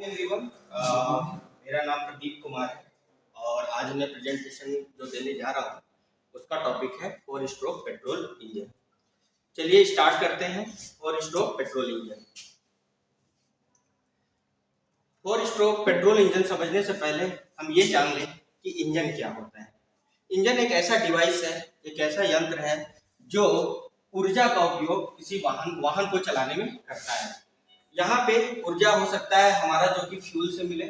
Everyone, मेरा नाम प्रदीप कुमार है और आज मैं प्रेजेंटेशन जो देने जा रहा हूँ उसका टॉपिक है 4 स्ट्रोक पेट्रोल इंजन। चलिए स्टार्ट करते हैं। 4 stroke petrol engine. 4 stroke petrol engine समझने से पहले हम ये जान लें कि इंजन क्या होता है। इंजन एक ऐसा डिवाइस है, एक ऐसा यंत्र है जो ऊर्जा का उपयोग किसी वाहन को चलाने में करता है। यहाँ पे ऊर्जा हो सकता है हमारा जो कि फ्यूल से मिले,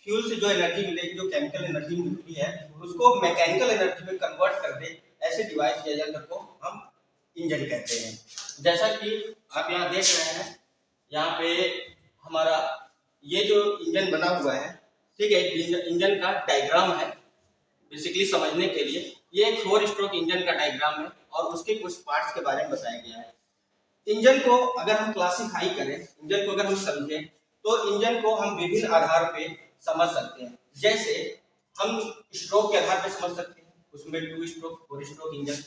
फ्यूल से जो एनर्जी मिलेगी, जो केमिकल एनर्जी मिलती है उसको मैकेनिकल एनर्जी में कन्वर्ट कर दे, ऐसे डिवाइस या यंत्र को हम इंजन कहते हैं। जैसा कि आप यहाँ देख रहे हैं, यहाँ पे हमारा ये जो इंजन बना हुआ है, ठीक है, इंजन का डायग्राम है। बेसिकली समझने के लिए ये एक 4 स्ट्रोक इंजन का डायग्राम है और उसके कुछ पार्ट्स के बारे में बताया गया है। इंजन को अगर हम क्लासिफाई करें, इंजन को अगर हम समझें तो इंजन को हम विभिन्न आधार पे समझ सकते हैं। जैसे हम स्ट्रोक के आधार पे समझ सकते हैं, उसमें 2 स्ट्रोक 4 स्ट्रोक इंजन।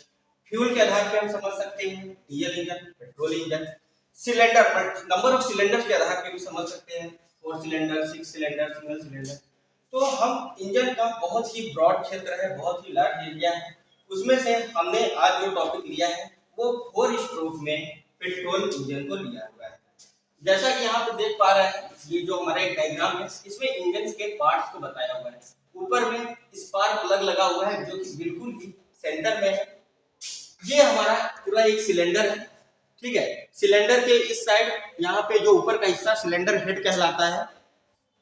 फ्यूल के आधार पे हम समझ सकते हैं, diesel engine, petrol engine. Cylinder, number of cylinder के आधार पे भी समझ सकते हैं, 4 सिलेंडर, 6 सिलेंडर, सिंगल सिलेंडर। तो हम इंजन का बहुत ही ब्रॉड क्षेत्र है, बहुत ही लार्ज एरिया है, उसमें से हमने आज जो टॉपिक लिया है वो 4 स्ट्रोक में पेट्रोल इंजन को लिया हुआ है। जैसा कि यहाँ पे देख पा रहे हैं, ये जो हमारा एक डायग्राम है इसमें इंजन के पार्ट्स को बताया हुआ है। ऊपर में स्पार्क प्लग लगा हुआ है जो कि बिल्कुल ही सेंटर में है। ये हमारा पूरा एक सिलेंडर है, ठीक है। सिलेंडर के इस साइड यहाँ पे जो ऊपर का हिस्सा सिलेंडर हेड कहलाता है,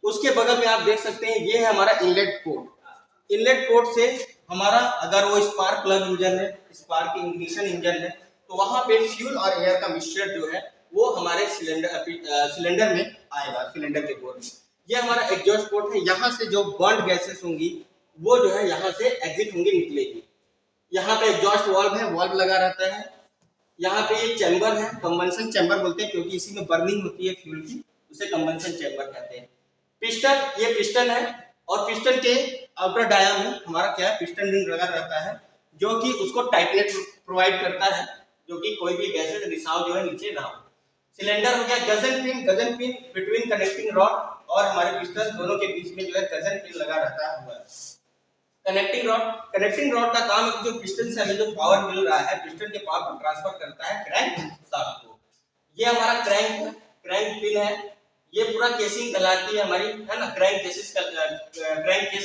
उसके बगल में आप देख सकते हैं ये है हमारा इनलेट पोर्ट। इनलेट पोर्ट से हमारा अगर वो स्पार्क प्लग इंजन है, स्पार्क इग्निशन इंजन है, तो वहां पे फ्यूल और एयर का मिक्सचर जो है वो हमारे सिलेंडर में आएगा, सिलेंडर के पोर्ट में। ये हमारा एग्जॉस्ट पोर्ट है, यहाँ से जो बर्न गैसेस होंगी वो जो है यहाँ से एग्जिट होंगी, निकलेगी। यहाँ पे एग्जॉस्ट वाल्व है, वाल्व लगा रहता है। यहाँ पे ये चैम्बर है, कंबंशन चैम्बर बोलते हैं क्योंकि इसी में बर्निंग होती है फ्यूल की, उसे कंबंशन चैम्बर कहते हैं। पिस्टन, ये पिस्टन है और पिस्टन के आउटर डाया में हमारा क्या है, पिस्टन रिंग लगा रहता है जो कि उसको टाइटनेस प्रोवाइड करता है, जो कि कोई भी गैसेस रिसाव जो है नीचे ना हो। सिलेंडर हो गया Gajan pin between connecting rod और हमारे पिस्टन दोनों के बीच में जो है गजन पिन लगा रहता है। कनेक्टिंग रॉड का काम है जो पिस्टन से हमें जो पावर मिल रहा है, पिस्टन के पावर को ट्रांसफर करता है क्रैंक शाफ्ट को। ये हमारा क्रैंक पिन है, ये पूरा केसिंग कहलाती है हमारी, है ना, क्रैंक केस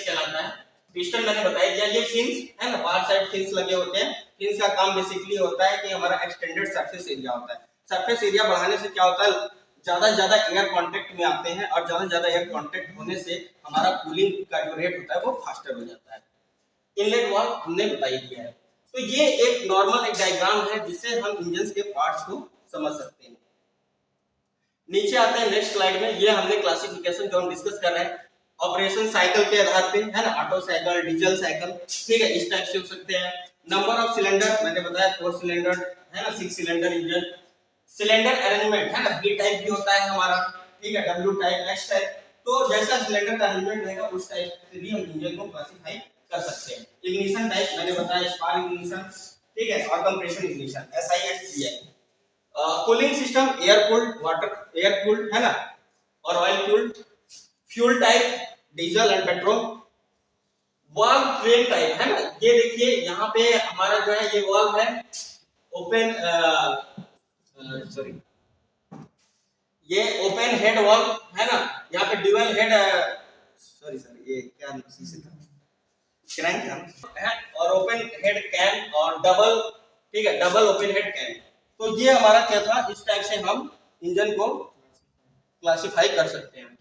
कहलाता है। पिस्टन मैंने बताया दिया, ये फिन्स है ना, बाहर साइड फिन्स लगे होते हैं। फिन्स का काम बेसिकली होता है कि हमारा एक्सटेंडेड सरफेस एरिया होता है। सरफेस एरिया बढ़ाने से क्या होता है, ज्यादा से ज्यादा एयर कांटेक्ट में आते हैं और ज्यादा से ज्यादा एयर कांटेक्ट होने से हमारा कूलिंग का जो रेट होता है वो फास्टर हो जाता है। इनलेट वाल्व हमने बता ही दिया है। तो ये एक नॉर्मल एक डायग्राम है जिससे हम इंजन के पार्ट्स को समझ सकते हैं। नीचे आते हैं नेक्स्ट स्लाइड में, ये हमने क्लासिफिकेशन जो हम डिस्कस कर रहे हैं ऑपरेशन साइकिल के आधार पे, है ना, ऑटो साइकिल, डीजल साइकिल, ठीक है, इस टाइप से हो सकते हैं। नंबर ऑफ सिलेंडर मैंने बताया 4 सिलेंडर, है ना, 6 सिलेंडर इंजन। सिलेंडर अरेंजमेंट, है ना, बी टाइप भी होता है हमारा, ठीक है, डब्ल्यू टाइप, एस टाइप। तो जैसा सिलेंडर का अरेंजमेंट रहेगा उस टाइप से भी हम इंजन को क्लासिफाई कर सकते हैं। इग्निशन टाइप मैंने बताया स्पार्क इग्निशन, ठीक है, और compression ignition, SI cooling system air cooled, है ना, और oil cooled. Fuel type diesel and petrol. Valve train type, है ना, ये देखिए यहाँ पे हमारा जो है ये वाल्व है ओपन, ये ओपन हेड वाल्व है ना, यहाँ पे ड्यूअल हेड, ये क्या से था, क्रैंक है, और ओपन हेड कैम और डबल, ठीक है, डबल ओपन हेड कैम। तो ये हमारा क्या था, इस टाइप से हम इंजन को क्लासिफाई कर सकते हैं।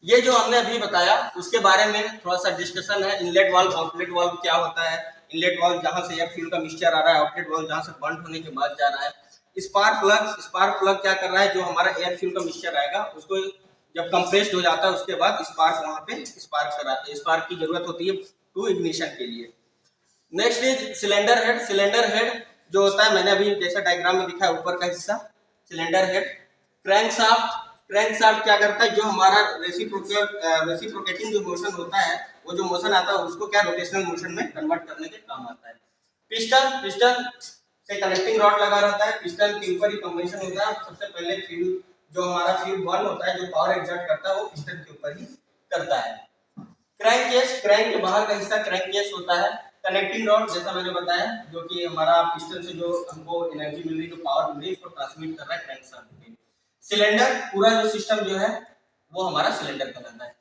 ये जो हमने अभी बताया उसके बारे में थोड़ा सा डिस्कशन है। इनलेट वाल्व, आउटलेट वाल्व क्या होता है। इनलेट वाल्व जहां से एयर फ्यूल का मिक्सचर आ रहा है, आउटलेट वाल्व जहां से बर्न होने के बाद जा रहा है। स्पार्क प्लग क्या कर रहा है, जो हमारा एयर फ्यूल का मिक्सचर आएगा उसको जब कंप्रेस्ड हो जाता है उसके बाद स्पार्क वहां पे स्पार्क कराते हैं। स्पार्क की जरूरत होती है टू इग्निशन के लिए। Next is cylinder head. Cylinder head जो होता है, मैंने अभी जैसा डायग्राम में दिखा है, ऊपर का हिस्सा सिलेंडर हेड। क्रैंक शाफ्ट क्या करता है, जो हमारा रेसिप्रोकेटिंग जो मोशन होता है, वो जो मोशन आता है उसको क्या रोटेशनल मोशन में कन्वर्ट करने के काम आता है। पिस्टन से कनेक्टिंग रॉड लगा रहता है, पिस्टन के ऊपर ही कंवेंशन होता है, सबसे पहले फ्यूल जो हमारा फ्यूल बर्न होता है, जो पावर एग्जर्ट करता है वो पिस्टन के ऊपर ही करता है। क्रैंक केस, क्रैंक के बाहर का हिस्सा क्रैंक केस होता है। कनेक्टिंग रॉड जैसा मैंने बताया, जो कि हमारा पिस्टन से जो हमको एनर्जी मिल रही, जो पावर मिल रही है, उसको ट्रांसमिट कर रहा है क्रैंक शाफ्ट। सिलेंडर, पूरा जो सिस्टम जो है वो हमारा सिलेंडर कहलाता है।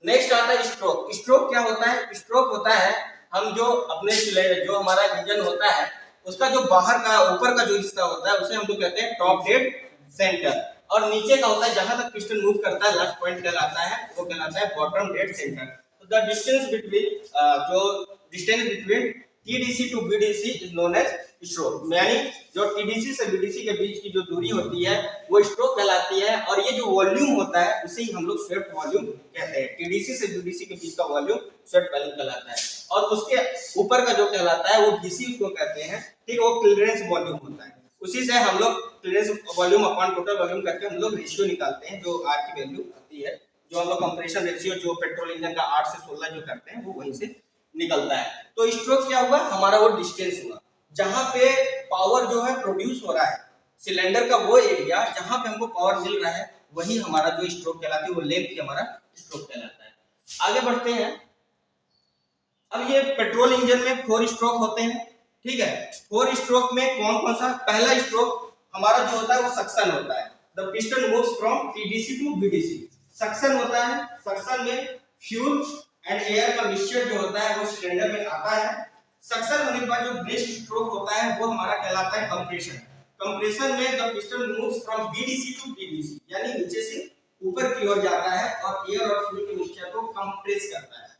नेक्स्ट आता है स्ट्रोक। स्ट्रोक क्या होता है? स्ट्रोक होता है हम जो अपने सिलेंडर, जो हमारा इंजन होता है, उसका जो बाहर का ऊपर का जो हिस्सा होता है उसे हम लोग कहते हैं टॉप डेड सेंटर, और नीचे का होता है जहां तक पिस्टन मूव करता है, लास्ट पॉइंट कहलाता है, वो कहलाता है बॉटम डेड सेंटर। तो द डिस्टेंस बिटवीन जो distance between TDC to BDC is known as stroke, यानी जो टीडीसी से बीडीसी के बीच की जो दूरी होती है वो स्ट्रोक कहलाती है। और ये जो वॉल्यूम होता है उसे ही हम लोग स्वेप्ट वॉल्यूम कहते हैं। टीडीसी से बीडीसी के बीच का वॉल्यूम स्वेप्ट वॉल्यूम कहलाता है, और उसके ऊपर का जो कहलाता है वो बीसी उसको कहते हैं, ठीक, वो क्लियरेंस वॉल्यूम होता है। उसी से हम लोग clearance volume upon total volume करके हम लोग रेशियो निकालते हैं, जो आर की वैल्यू आती है, जो हम लोग कंप्रेशन रेशियो जो पेट्रोल इंजन का 8 से 16 जो करते हैं वो वहीं से निकलता है। तो स्ट्रोक क्या हुआ? हमारा वो डिस्टेंस हुआ जहां पे पावर जो है प्रोड्यूस हो रहा है, सिलेंडर का वो एरिया जहां पे हमको पावर मिल रहा है, वही हमारा जो स्ट्रोक कहलाती है, वो लेंथ ही हमारा स्ट्रोक कहलाता है। आगे बढ़ते हैं। अब ये पेट्रोल इंजन में 4 स्ट्रोक होते हैं, ठीक है। 4 स्ट्रोक में कौन कौन सा? पहला स्ट्रोक हमारा जो होता है वो सक्शन होता है। The piston moves from TDC to BDC. Suction होता है, सक्शन में फ्यूल एंड एयर का मिक्सचर जो होता है वो सिलेंडर में आता है। सक्शन होने के बाद जो नेक्स्ट स्ट्रोक होता है वो हमारा कहलाता है कंप्रेशन। कंप्रेशन में the piston moves from BDC to TDC, यानी नीचे से ऊपर की ओर जाता है और एयर और फ्यूल के मिक्सचर को कंप्रेस करता है।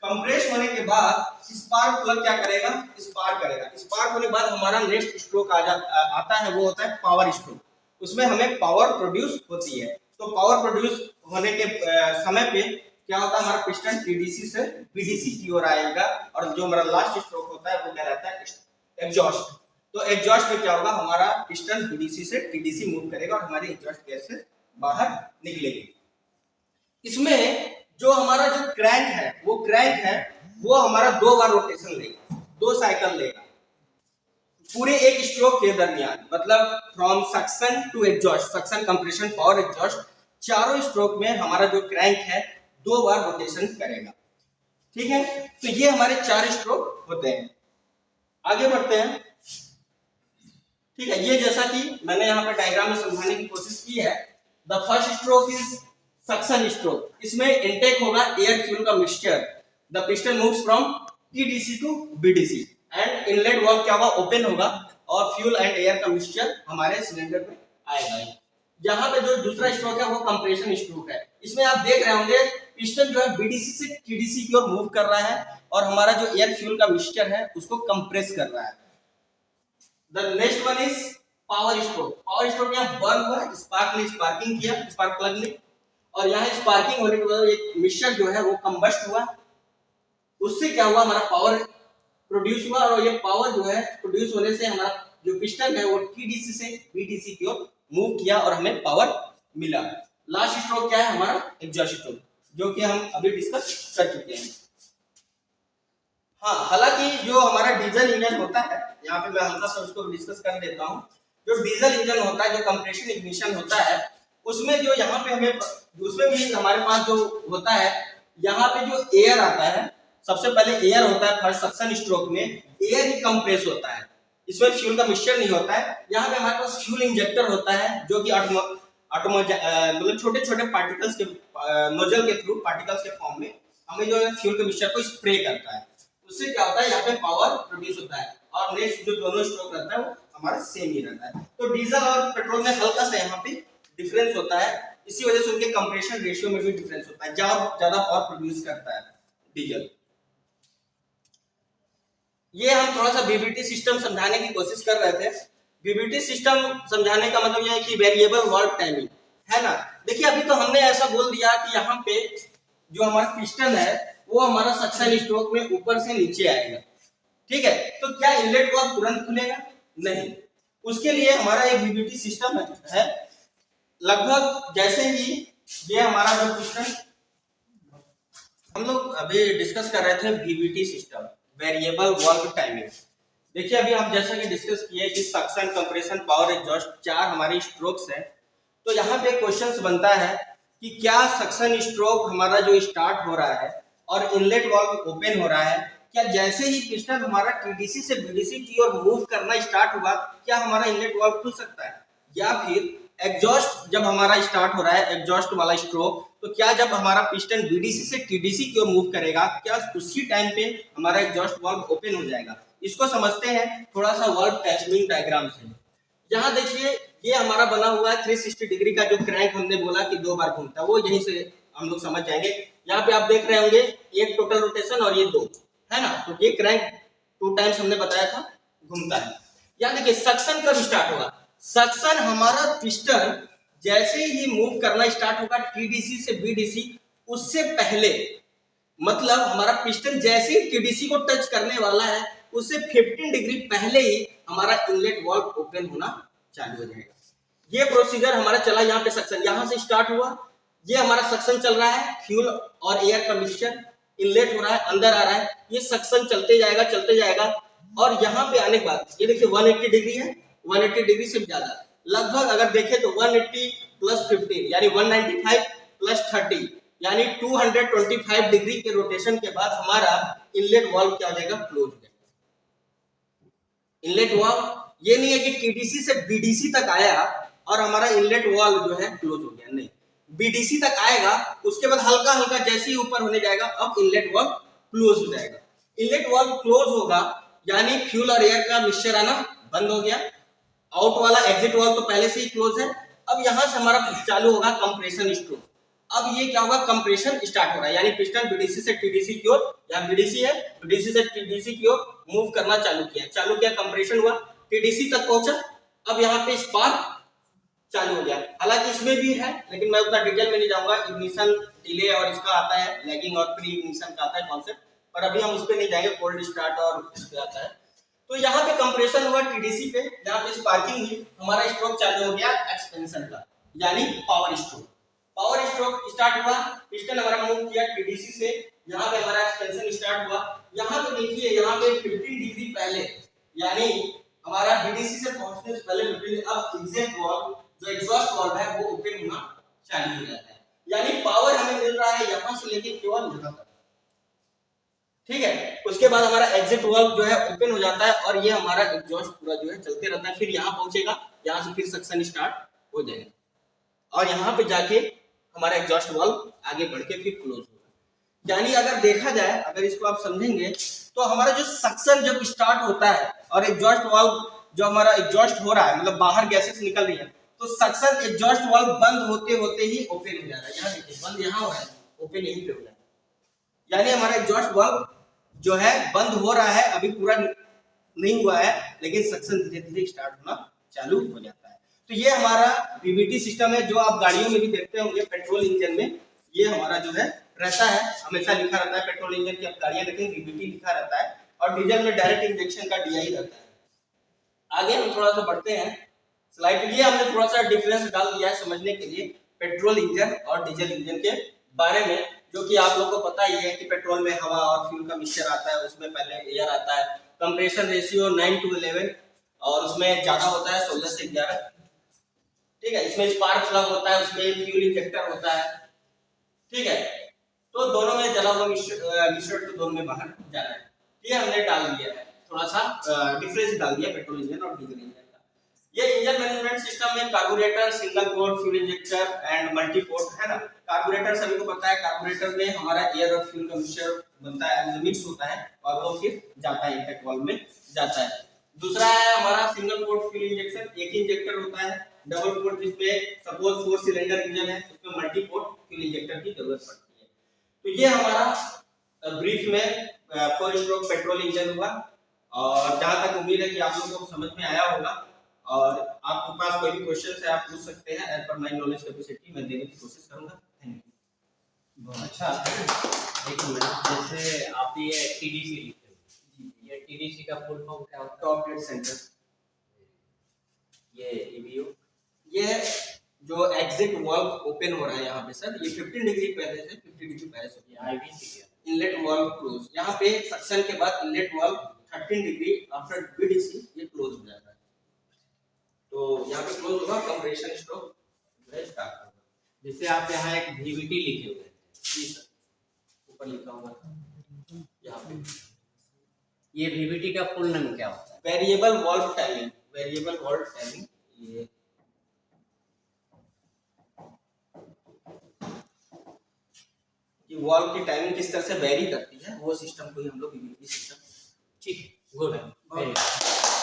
कंप्रेस होने के बाद स्पार्क प्लग क्या करेगा? स्पार्क करेगा। स्पार्क होने के बाद हमारा नेक्स्ट स्ट्रोक आता है, वो होता है पावर स्ट्रोक। उसमें हमें पावर प्रोड्यूस होती है। तो पावर प्रोड्यूस होने के समय पे क्या होता है? हमारा पिस्टन टीडीसी से बीडीसी की ओर आएगा, और जो हमारा लास्ट स्ट्रोक होता है वो कहलाता है एग्जॉस्ट। तो एग्जॉस्ट में क्या होगा? हमारा पिस्टन बीडीसी से टीडीसी मूव करेगा और हमारी एग्जॉस्ट गैस से बाहर निकलेगी। इसमें जो हमारा जो क्रैंक है वो हमारा 2 बार रोटेशन लेगा, 2 साइकिल लेगा पूरे एक स्ट्रोक के दरमियान, मतलब from suction to exhaust, suction, compression, power, exhaust, चारों स्ट्रोक में हमारा जो क्रैंक है 2 बार रोटेशन करेगा, ठीक है। तो ये हमारे 4 स्ट्रोक होते हैं। आगे बढ़ते हैं, ठीक है। ये जैसा कि मैंने यहाँ पे डायग्राम में समझाने की कोशिश की है, the first stroke is suction stroke. इसमें इनटेक होगा एयर फ्यूल का mixture. The piston moves from TDC to BDC and inlet valve क्या होगा? ओपन होगा, और फ्यूल एंड एयर का मिक्सचर हमारे सिलेंडर में आएगा। यहाँ पे जो दूसरा स्ट्रोक है वो कंप्रेशन स्ट्रोक है। इसमें आप देख रहे होंगे पिस्टन जो है बीडीसी से टीडीसी की ओर मूव कर रहा है, और हमारा जो एयर फ्यूल का मिक्सचर है उसको कंप्रेस कर रहा है। The next one is power stroke. Power stroke यहाँ बर्न हुआ, स्पार्क ने स्पार्किंग किया, स्पार्क प्लग ने, और यहाँ स्पार्किंग होने के बाद एक मिक्सचर जो है वो कंबस्ट हुआ। उससे क्या हुआ? हमारा पावर प्रोड्यूस हुआ, और ये पावर जो है प्रोड्यूस होने से हमारा जो पिस्टन है वो टीडीसी से बीडीसी की ओर मूव किया और हमें पावर मिला। लास्ट स्ट्रोक क्या है? हमारा एग्जॉस्ट स्ट्रोक, जो कि हम अभी डिस्कस कर चुके हैं। हाँ, हालांकि जो हमारा डीजल इंजन होता है, यहाँ पे मैं हल्का सा उसको डिस्कस कर देता हूँ। जो डीजल इंजन होता है, जो कंप्रेशन इग्निशन होता है, उसमें जो यहाँ पे हमें, उसमें भी हमारे पास जो होता है, यहाँ पे जो एयर आता है, सबसे पहले एयर होता है फर्स्ट सक्शन स्ट्रोक में, एयर ही कंप्रेस होता है, इसमें फ्यूल का मिक्सचर नहीं होता है। यहाँ पे हमारे पास फ्यूल इंजेक्टर होता है, जो कि मतलब छोटे छोटे पार्टिकल्स के नोजल के थ्रू, पार्टिकल्स के फॉर्म में हमें जो है फ्यूल के मिक्सचर को स्प्रे करता है। उससे क्या होता है? यहाँ पे पावर प्रोड्यूस होता है, और नेक्स्ट जो दोनों स्ट्रोक रहता है वो हमारा सेम ही रहता है। तो डीजल और पेट्रोल में हल्का सा यहाँ पे डिफरेंस होता है, इसी वजह से उनके कंप्रेशन रेशियो में भी डिफरेंस होता है, ज्यादा पावर प्रोड्यूस करता है डीजल। ये हम थोड़ा सा बीबीटी सिस्टम समझाने की कोशिश कर रहे थे। बीबीटी सिस्टम समझाने का मतलब यह है कि वेरिएबल वाल्व टाइमिंग, है ना। देखिए, अभी तो हमने ऐसा बोल दिया कि यहाँ पे जो हमारा पिस्टन है वो हमारा सक्शन स्ट्रोक में ऊपर से नीचे आएगा, ठीक है। तो क्या इनलेट वाल्व तुरंत खुलेगा? नहीं। उसके लिए हमारा एक बीबीटी सिस्टम है। लगभग जैसे ही ये हमारा जो पिस्टन, हम लोग अभी डिस्कस कर रहे थे BBT system, variable valve timing. देखिए, अभी हम जैसा कि डिस्कस किए कि सक्शन, कंप्रेशन, पावर, एग्जॉस्ट, 4 हमारी स्ट्रोक्स हैं। तो यहाँ पे क्वेश्चन बनता है कि क्या सक्शन स्ट्रोक हमारा जो स्टार्ट हो रहा है और इनलेट वाल्व ओपन हो रहा है, क्या जैसे ही पिस्टन हमारा टीडीसी से बीडीसी की ओर मूव करना स्टार्ट हुआ, क्या हमारा इनलेट वाल्व खुल सकता है? या फिर एग्जॉस्ट जब हमारा स्टार्ट हो रहा है, एग्जॉस्ट वाला स्ट्रोक, तो क्या जब हमारा पिस्टन बीडीसी से टीडीसी की ओर मूव करेगा, क्या उसी टाइम पे हमारा एग्जॉस्ट वाल्व ओपन हो जाएगा? इसको समझते हैं थोड़ा सा वाल्व टाइमिंग डायग्राम से। यहाँ देखिए, ये हमारा बना हुआ है 360 डिग्री का जो क्रैंक हमने बोला कि 2 बार घूमता है, वो यहीं से हम लोग समझ जाएंगे। यहाँ पे आप देख रहे होंगे एक टोटल रोटेशन और ये 2 है ना, तो ये क्रैंक 2 टाइम्स हमने बताया था घूमता है। यहाँ देखिए सक्शन कब स्टार्ट होगा? सक्शन हमारा पिस्टन जैसे ही मूव करना स्टार्ट होगा टीडीसी से बीडीसी, उससे पहले, मतलब हमारा पिस्टन जैसे ही टीडीसी को टच करने वाला है उससे 15 डिग्री पहले ही हमारा इनलेट वाल्व ओपन होना चालू हो जाएगा। ये प्रोसीजर हमारा चला। यहाँ पे सक्शन यहाँ से स्टार्ट हुआ, ये हमारा सक्शन चल रहा है, फ्यूल और एयर का मिक्सचर इनलेट हो रहा है, अंदर आ रहा है, ये सक्शन चलते जाएगा और यहाँ पे आने के बाद ये देखिए 180 डिग्री है, 180 डिग्री से ज्यादा, लगभग अगर देखें तो 180 प्लस 15 यानी 195 प्लस 30 यानी 225 डिग्री के रोटेशन के बाद हमारा इनलेट वाल्व क्या हो जाएगा? क्लोज हो जाएगा। इनलेट वाल्व ये नहीं है कि टीडीसी से बीडीसी तक आया और हमारा इनलेट वाल्व जो है क्लोज हो गया, नहीं, बीडीसी तक आएगा, उसके बाद हल्का हल्का जैसे ही ऊपर होने जाएगा अब इनलेट वाल्व क्लोज हो जाएगा। इनलेट वाल्व क्लोज होगा यानी फ्यूल और एयर का मिक्सचर आना बंद हो गया। आउट वाला एग्जिट वाल्व तो पहले से ही क्लोज है। अब यहां से हमारा चालू होगा कंप्रेशन स्ट्रोक। अब ये क्या होगा? कंप्रेशन स्टार्ट हो रहा है, यानी पिस्टन बीडीसी से टीडीसी की ओर, यहाँ बीडीसी है, बीडीसी से टीडीसी की ओर मूव करना चालू किया, कंप्रेशन हुआ, टीडीसी तक पहुंचा। अब यहाँ पे स्पार्क चालू हो गया। हालांकि इसमें भी है लेकिन मैं उतना डिटेल में नहीं जाऊंगा, इग्निशन डिले और इसका आता है, लैगिंग और प्री इग्निशन का आता है कॉन्सेप्ट, पर अभी हम उस पे नहीं जाएंगे, कोल्ड स्टार्ट और इस पे आता है। तो यहाँ पे कंप्रेशन हुआ टीडीसी पे, यहाँ पे स्पार्किंग हुई, हमारा स्ट्रोक चालू हो गया एक्सपेंशन का, यानी power stroke. Power stroke start हुआ, पिस्टन हमारा मूव किया टीडीसी से, यहाँ पे हमारा एक्सपेंशन स्टार्ट हुआ। यहाँ पे देखिए, यहाँ पे 15 डिग्री पहले यानी हमारा बीडीसी से पहुंचने से पहले 15, अब एग्जिट वाल्व जो एग्जॉस्ट वाल्व है वो ओपन होना चालू हो जाता है, यानी पावर हमें मिल रहा है यहाँ से लेके केवल यहाँ तक, ठीक है। उसके बाद हमारा एग्जिट वाल्व जो है ओपन हो जाता है और ये हमारा एग्जॉस्ट पूरा जो है चलते रहता है, फिर यहाँ पहुंचेगा, यहाँ से फिर सक्शन स्टार्ट हो जाएगा और यहाँ पे जाके हमारा एग्जॉस्ट वाल्व आगे बढ़ के फिर क्लोज होगा। यानी अगर देखा जाए, अगर इसको आप समझेंगे तो हमारा जो सक्शन जब स्टार्ट होता है और एग्जॉस्ट वाल्व जो हमारा एग्जॉस्ट हो रहा है, मतलब बाहर गैसेस निकल रही है, तो सक्शन एग्जॉस्ट वाल्व बंद होते होते ही ओपन हो जा रहा है। यहाँ देखिए बंद यहाँ हो रहा है, ओपन यहीं पे हो रहा है, यानी हमारा एग्जॉस्ट वाल्व जो है बंद हो रहा है, अभी पूरा नहीं हुआ है लेकिन सक्शन धीरे धीरे स्टार्ट होना चालू हो जाता है। तो ये हमारा वीवीटी सिस्टम है जो आप गाड़ियों में भी देखते होंगे, पेट्रोल इंजन में ये हमारा जो है रहता है, हमेशा लिखा रहता है, पेट्रोल इंजन की आप गाड़ियां देखेंगे वीवीटी लिखा रहता है और डीजल में डायरेक्ट इंजेक्शन का डीआई रहता है। आगे हम थोड़ा सा बढ़ते हैं स्लाइड, ये हमने थोड़ा सा डिफरेंस डाल दिया है समझने के लिए पेट्रोल इंजन और डीजल इंजन के बारे में, जो कि आप लोग को पता ही है कि पेट्रोल में हवा और फ्यूल का मिक्सचर आता है, उसमें पहले एयर आता है, कंप्रेशन रेशियो 9:11 और उसमें ज्यादा होता है 16 से 11, ठीक है। इसमें स्पार्क प्लग होता है, उसमें फ्यूल इंजेक्टर होता है, ठीक है। तो दोनों में जला हुआ मिक्सचर तो दोनों में बाहर जाना है, ये हमने डाल दिया है, थोड़ा सा डिफरेंस डाल दिया पेट्रोल इंजन और डीजल इंजन का। ये इंजन मैनेजमेंट सिस्टम में carburettor, single port fuel injector and multi port है ना। कार्बोरेटर सभी को पता है, कार्बोरेटर में हमारा एयर और फ्यूल का मिक्सचर बनता है, मिक्स होता है और वो फिर जाता है इंटेक वाल्व में जाता है। दूसरा है हमारा सिंगल पोर्ट फ्यूल इंजेक्शन, एक ही इंजेक्टर होता है। डबल पोर्ट जिसमें सपोज 4 सिलेंडर इंजन है उसमें मल्टी पोर्ट फ्यूल इंजेक्टर की जरूरत पड़ती है। तो ये हमारा ब्रीफ में 4 स्ट्रोक पेट्रोल इंजन हुआ और जहां तक उम्मीद है कि आप लोगों को समझ में आया होगा और आपके पास कोई भी क्वेश्चन है आप पूछ सकते हैं, as per my knowledge capacity मैं देने की कोशिश करूंगा। Thank you. बहुत अच्छा। एक मिनट, जैसे आप ये टीडीसी लिखते हो, ये टीडीसी का फुल फॉर्म क्या होता है? Top dead centre. ये ईबीओ, ये जो एग्जिट वाल्व ओपन हो रहा है यहाँ पे सर, ये 15 डिग्री पहले से 50 डिग्री पहले से ये आईवी है, इनलेट वाल्व क्लोज। यहाँ पे सक्शन के बाद inlet valve 13 degree after BDC ये क्लोज हो जाता है, तो यहाँ पे क्लोज होगा, कंप्रेशन स्ट्रोक जो है स्टार्ट होगा। जैसे आप यहाँ एक VVT लिखे हुए हैं, जी सर, ऊपर लिखा हुआ है यहाँ पे ये VVT का फुल नेम क्या होता है? Variable valve timing. Variable valve timing ये कि वॉल्व की टाइमिंग किस तरह से वेरी करती है, वो सिस्टम को ही हम लोग वीवीटी सिस्टम। ठीक है, गुड है, वेरी गुड।